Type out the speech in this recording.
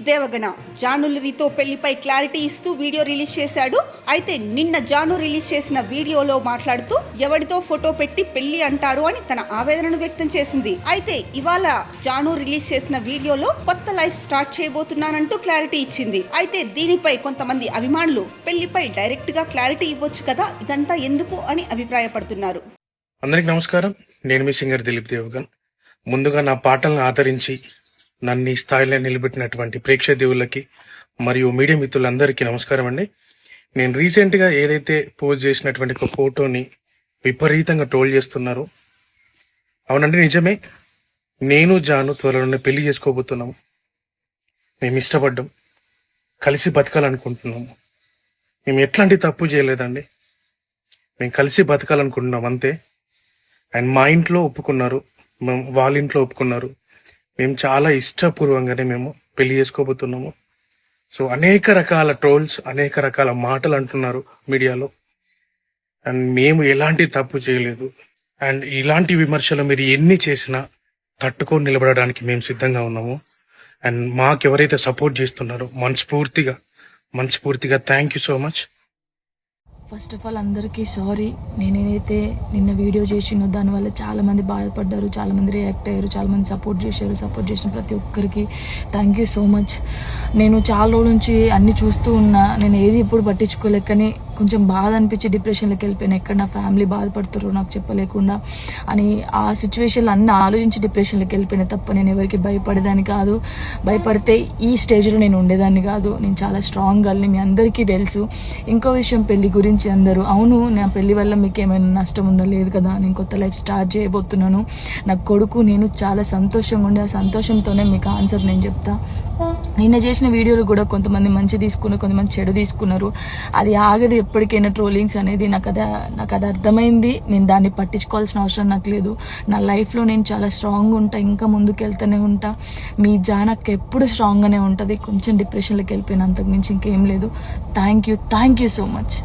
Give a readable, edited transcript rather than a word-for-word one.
దేవగణ జానులరితో పెళ్లిపై clarity ఇస్తూ video release చేశాడు. అయితే నిన్న జాను రిలీజ్ చేసిన వీడియోలో మాట్లాడుతూ ఎవరితో ఫోటో పెట్టి పెళ్లి అంటారు అని తన ఆవేదనను వ్యక్తం చేసింది. అయితే ఇవాళ జాను రిలీజ్ చేసిన వీడియోలో కొత్త లైఫ్ స్టార్ట్ చేయబోతున్నానంటూ క్లారిటీ ఇచ్చింది. అయితే దీనిపై కొంతమంది అభిమానులు పెళ్లిపై డైరెక్ట్ గా క్లారిటీ ఇవ్వచ్చు కదా, ఇదంతా ఎందుకు అని అభిప్రాయపడుతున్నారు. అందరికి నమస్కారం. నేను మీ సింగర్ దిలీప్ దేవగన్. ముందుగా నా పాటలను ఆదరించి నన్ను ఈ స్థాయిలో నిలబెట్టినటువంటి ప్రేక్షక దేవుళ్ళకి మరియు మీడియా మిత్రులందరికీ నమస్కారం అండి. నేను రీసెంట్గా ఏదైతే పోస్ట్ చేసినటువంటి ఒక ఫోటోని విపరీతంగా ట్రోల్ చేస్తున్నారు. అవునండి, నిజమే. నేను జాను త్వరలోనే పెళ్లి చేసుకోబోతున్నాము. మేము ఇష్టపడ్డాం, కలిసి బతకాలనుకుంటున్నాము. మేము ఎట్లాంటి తప్పు చేయలేదండి. మేము కలిసి బతకాలనుకుంటున్నాం అంతే. అండ్ మా ఇంట్లో ఒప్పుకున్నారు, వాళ్ళ ఇంట్లో ఒప్పుకున్నారు. మేము చాలా ఇష్టపూర్వంగానే మేము పెళ్లి చేసుకోబోతున్నాము. సో అనేక రకాల ట్రోల్స్, అనేక రకాల మాటలు అంటున్నారు మీడియాలో. అండ్ మేము ఎలాంటి తప్పు చేయలేదు. అండ్ ఇలాంటి విమర్శలు మీరు ఎన్ని చేసినా తట్టుకొని నిలబడడానికి మేము సిద్ధంగా ఉన్నాము. అండ్ మాకెవరైతే సపోర్ట్ చేస్తున్నారో మనస్ఫూర్తిగా thank you so much. First of all అందరికీ సారీ. నేనేదైతే నిన్న వీడియో చేసినో దానివల్ల చాలామంది బాధపడ్డారు, చాలామంది రియాక్ట్ అయ్యారు, చాలామంది సపోర్ట్ చేసిన ప్రతి ఒక్కరికి థ్యాంక్ యూ సో మచ్. నేను చాలా రోజుల నుంచి అన్నీ చూస్తూ ఉన్నా, నేను ఏది ఎప్పుడు పట్టించుకోలేక, కానీ కొంచెం బాధ అనిపించి డిప్రెషన్లోకి వెళ్ళిపోయాను. ఎక్కడ నా ఫ్యామిలీ బాధపడుతారో నాకు చెప్పలేకుండా అని ఆ సిచ్యువేషన్లో అన్నీ ఆలోచించి డిప్రెషన్లోకి వెళ్ళిపోయినా తప్ప నేను ఎవరికి భయపడేదాన్ని కాదు. భయపడితే ఈ స్టేజ్లో నేను ఉండేదాన్ని కాదు. నేను చాలా స్ట్రాంగ్ గర్ల్ని, మీ అందరికీ తెలుసు. ఇంకో విషయం, పెళ్లి గురించి అందరూ అవును నా పెళ్లి వల్ల మీకు ఏమైనా నష్టం ఉందా? లేదు కదా. నేను కొత్త లైఫ్ స్టార్ట్ చేయబోతున్నాను. నా కొడుకు నేను చాలా సంతోషంగా ఉండే, ఆ సంతోషంతోనే మీకు ఆన్సర్ నేను చెప్తా. నిన్న చేసిన వీడియోలు కూడా కొంతమంది మంచి తీసుకున్నారు, కొంతమంది చెడు తీసుకున్నారు. అది ఆగదు ఎప్పటికైనా ట్రోలింగ్స్ అనేది. నాకు అది అర్థమైంది. నేను దాన్ని పట్టించుకోవాల్సిన అవసరం నాకు లేదు. నా లైఫ్లో నేను చాలా స్ట్రాంగ్ ఉంటా, ఇంకా ముందుకు వెళ్తూనే ఉంటా. మీ జానక్ ఎప్పుడు స్ట్రాంగ్గానే ఉంటుంది. కొంచెం డిప్రెషన్లోకి వెళ్ళిపోయిన, అంతకు మించి ఇంకేం లేదు. Thank you so much.